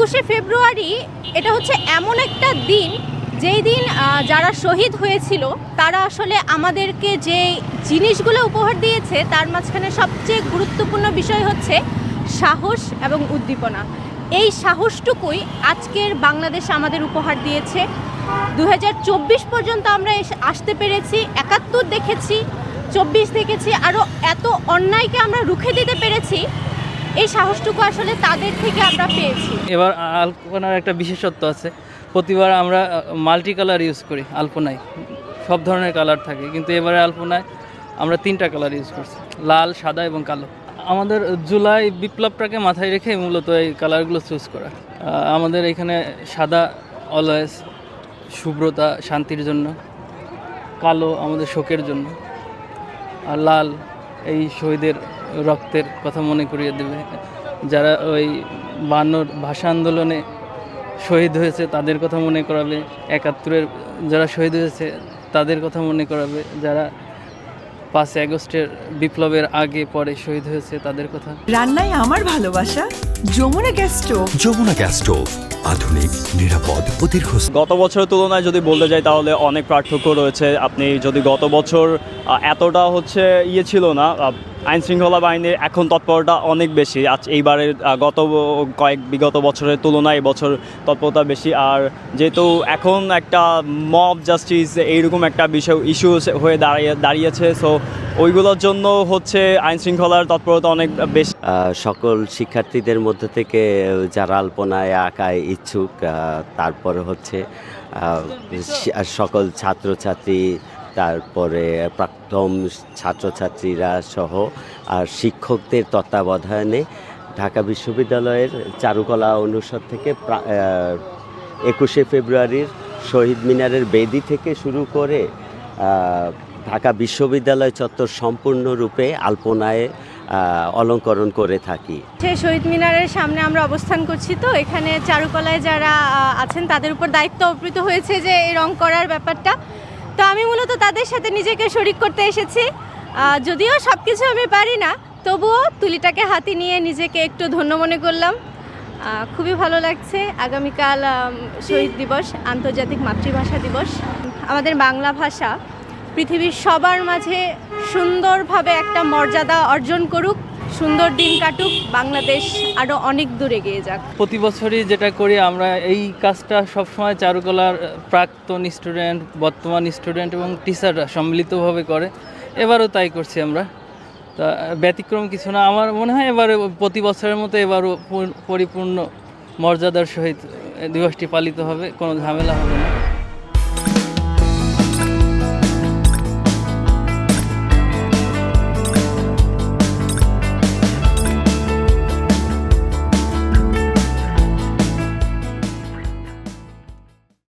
21শে ফেব্রুয়ারি এটা হচ্ছে এমন একটা দিন যেই দিন যারা শহীদ হয়েছিল তারা আসলে আমাদেরকে যে জিনিসগুলো উপহার দিয়েছে তার মাঝখানে সবচেয়ে গুরুত্বপূর্ণ বিষয় হচ্ছে সাহস এবং উদ্দীপনা। এই সাহসটুকুই আজকের বাংলাদেশ আমাদের উপহার দিয়েছে। 2024 পর্যন্ত আমরা আসতে পেরেছি, 71 দেখেছি, 24 দেখেছি, আরও এত অন্যায়কে আমরা রুখে দিতে পেরেছি। এই সাহসটুকু আসলে তাদের থেকে আমরা পেয়েছি। এবার আলপনার একটা বিশেষত্ব আছে, প্রতিবার আমরা মাল্টি কালার ইউজ করি আলপনায়, সব ধরনের কালার থাকে, কিন্তু এবারে আলপনায় আমরা 3টা কালার ইউজ করছি, লাল, সাদা এবং কালো। আমাদের জুলাই বিপ্লবটাকে মাথায় রেখে মূলত এই কালারগুলো চুজ করা। আমাদের এখানে সাদা অলওয়েজ শুভ্রতা, শান্তির জন্য, কালো আমাদের শোকের জন্য, আর লাল এই শহীদের রক্তের কথা মনে করিয়ে দেবে, যারা ওই 52 ভাষা আন্দোলনে শহীদ হয়েছে তাদের কথা মনে করাবে, 71-এর যারা শহীদ হয়েছে তাদের কথা মনে করাবে, যারা 5 আগস্টের বিপ্লবের আগে পরে শহীদ হয়েছে তাদের কথা। রান্নায় আমার ভালোবাসা Jamuna gas stove. Jamuna gas stove, আধুনিক, নিরাপদ ও দীর্ঘস্থায়ী। গত বছরের তুলনায় যদি বলতে যাই তাহলে অনেক পার্থক্য রয়েছে। আপনি যদি গত বছর এতটা ছিল না আইন শৃঙ্খলা বাহিনীর, এখন তৎপরতা অনেক বেশি। এইবারের বিগত বছরের তুলনায় এবছর তৎপরতা বেশি। আর যেহেতু এখন একটা মব জাস্টিস এইরকম একটা ইস্যু হয়ে দাঁড়িয়েছে, সো ওইগুলোর জন্য আইন শৃঙ্খলার তৎপরতা অনেক বেশি। সকল শিক্ষার্থীদের মধ্যে থেকে যারা আলপনায় আঁকায় ইচ্ছুক, তারপরে সকল ছাত্রছাত্রী, তারপরে প্রাক্তন ছাত্রছাত্রীরা সহ আর শিক্ষকদের তত্ত্বাবধানে ঢাকা বিশ্ববিদ্যালয়ের চারুকলা অনুষদ থেকে 21শে ফেব্রুয়ারির শহীদ মিনারের বেদি থেকে শুরু করে ঢাকা বিশ্ববিদ্যালয় চত্বর সম্পূর্ণরূপে আলপনায় অলঙ্করণ করে থাকি। শহীদ মিনারের সামনে আমরা অবস্থান করছি, তো এখানে চারুকলায় যারা আছেন তাদের উপর দায়িত্ব অর্পিত হয়েছে যে এই রং করার ব্যাপারটা। তো আমি মূলত তাদের সাথে নিজেকে শরিক করতে এসেছি। যদিও সব কিছু আমি পারি না, তবুও তুলিটাকে হাতে নিয়ে নিজেকে একটু ধন্য মনে করলাম। খুবই ভালো লাগছে। আগামীকাল শহীদ দিবস, আন্তর্জাতিক মাতৃভাষা দিবস। আমাদের বাংলা ভাষা পৃথিবীর সবার মাঝে সুন্দরভাবে একটা মর্যাদা অর্জন করুক, সুন্দর দিন কাটুক, বাংলাদেশ আরও অনেক দূরে এগিয়ে যাক। প্রতি বছরই যেটা করি আমরা, এই কাজটা সবসময় চারুকলার প্রাক্তন স্টুডেন্ট, বর্তমান স্টুডেন্ট এবং টিচাররা সম্মিলিতভাবে করে। এবারও তাই করছি আমরা, তা ব্যতিক্রম কিছু না। আমার মনে হয় এবারে প্রতি বছরের মতো এবারও পরিপূর্ণ মর্যাদার সহিত দিবসটি পালিত হবে, কোনো ঝামেলা হবে না।